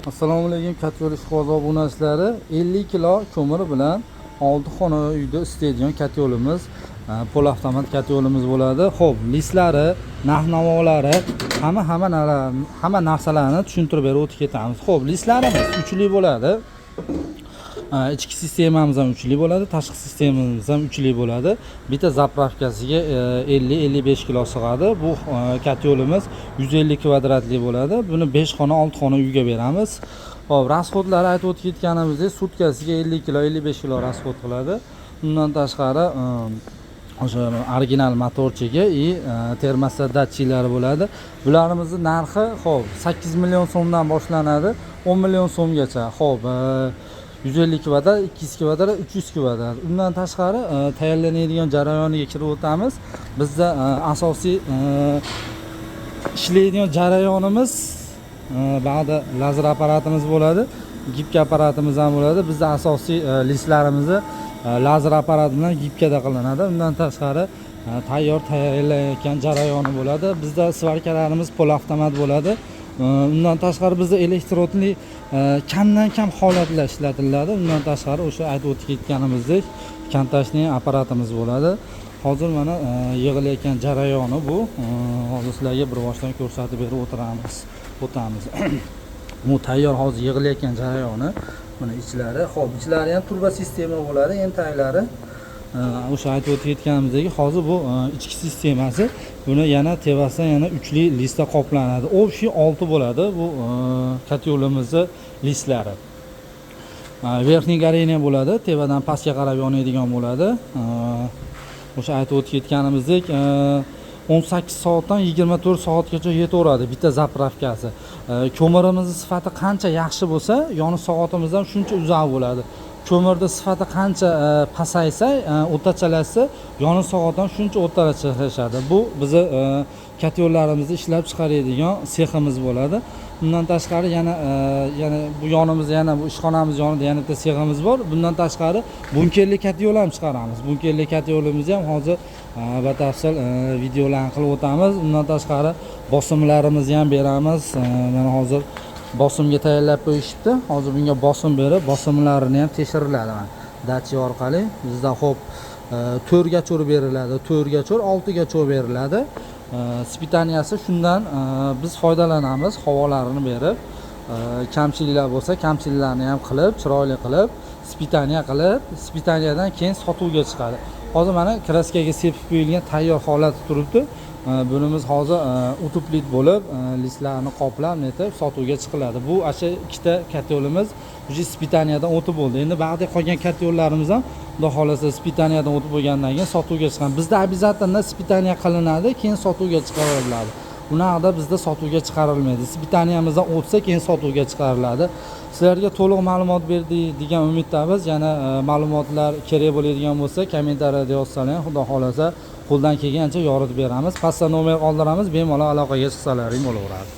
Assalomu alaykum katta ishqo'z obunachilari. 50 kilo ko'mir bilan 6 xona uyda istaydigan katta yo'limiz, pol avtomat katta yo'limiz bo'ladi. Xo'p, listlari, narx-navolari, hamma narsalarni tushuntirib berib o'tib ketamiz. Xo'p, listlarimiz uchli bo'ladi. Ichki sistemamiz ham uchli bo'ladi, tashqi sistemamiz ham uchli bo'ladi. Bitta zapravkasiga 50-55 kilo sig'adi. Bu katta yo'limiz 150 kvadratli bo'ladi. Buni 5 xona, 6 xona uyga beramiz. Hop, rasxodlari aytib o'tib ketganimizdek, sutkasiga 50 kilo, 55 kilo rasxod qiladi. Undan tashqari o'sha original motorchiga termostat datchiklari bo'ladi. Bularimizni narxi xo'p 8 million so'mdan boshlanadi, 10 million so'mgacha. Xo'p, 150 kvadrat, 200 kvadrat, 300 kvadrat. Undan tashqari tayyorlanadigan jarayoniga kirib o'tamiz. Bizda asosiy ishlaydigan jarayonimiz ba'zi lazer apparatimiz bo'ladi, gibka apparatimiz ham bo'ladi. Bizda asosiy listlarimizni lazer apparat bilan gibkada qilinadi. Undan tashqari tayyorlanayotgan jarayoni bo'ladi. Bizda svarkalarimiz pol avtomat bo'ladi. Undan tashqari bizda elektrodli kamdan kam holatlar ishlatiladi. Undan tashqari o'sha aytib o'tib ketganimizdek kontashniy apparatimiz bo'ladi. Hozir mana yig'ilayotgan jarayoni bu. Hozir sizlarga bir boshdan ko'rsatib berib o'tamiz. Bu tayyor hozir yig'ilayotgan jarayoni. Mana ichlari, xo'p, ichlari ham turbo sistema bo'ladi, entaklari. O'sha aytib o'tib ketganimizdek, hozir bu ichki sistemasi. Buni yana tevasidan yana uchli listda qoplanadi. Общий 6 bo'ladi bu katta yo'limizning listlari. Verniy горение bo'ladi, tevadan pastga qarab yonadigan bo'ladi. O'sha aytib o'tib ketganimizdek 18 soatdan 24 soatgacha yetaveradi bitta zapravkasi. Ko'mirimiz sifati qancha yaxshi bo'lsa, yonish soatimiz ham shuncha uzoq bo'ladi. Ko'mirda sifati qancha pasaysa, o'rtachalashsa, yonish soati ham shuncha o'rtachalashadi. Bu bizni katta yo'llarimizni ishlab chiqaradigan seximiz bo'ladi. Bundan tashqari yana bu yonimizda yana bu ishxonamiz yonida yana bitta seximiz bor. Bundan tashqari bunkerli katta yo'l ham chiqaramiz. Bunkerli katta yo'limizni ham hozir batafsil videolarni qilib o'tamiz. Undan tashqari bosimlarimizni ham beramiz. Mana hozir bosimga tayyorlab qo'yishibdi. Hozir bunga bosim berib, bosimlarini ham tekshiriladi mana datchik orqali. Bizda xo'p 4 ga cho'r beriladi, 4 ga cho'r, 6 ga cho'r beriladi. Spitaniyasi shundan biz foydalanamiz, havolarini berib, kamchiliklar bo'lsa, kamchiliklarni ham qilib, chiroyli qilib, spitaniya qilib, spitaniyadan keyin sotuvga chiqadi. Hozir mana kraskaga sepib qo'yilgan tayyor holati turibdi. Bunimiz hozir utuplit bo'lib, listlarni qoplab, netib sotuvga chiqiladi. Bu asha ikkita katta yo'limiz уже spitaniyadan o'tib bo'ldi. Endi ba'zi qolgan katta yo'llarimiz ham xudo xolasa spitaniyadan o'tib bo'lgandan keyin sotuvga chiqqan. Bizda обязательно spitaniya qilinadi, keyin sotuvga chiqariladi. Bunaqada bizda sotuvga chiqarilmaydi. Spitaniyamizdan o'tsa, keyin sotuvga chiqariladi. Sizlarga to'liq ma'lumot berdik degan umiddamiz. Yana ma'lumotlar kerak bo'ladigan bo'lsa, kommentariyada yozsalar, xudo xolasa qo'ldan kelgancha yoritib beramiz. Pastda nomer qoldiramiz, bemalol aloqaga chiqsalaring bo'laveradi.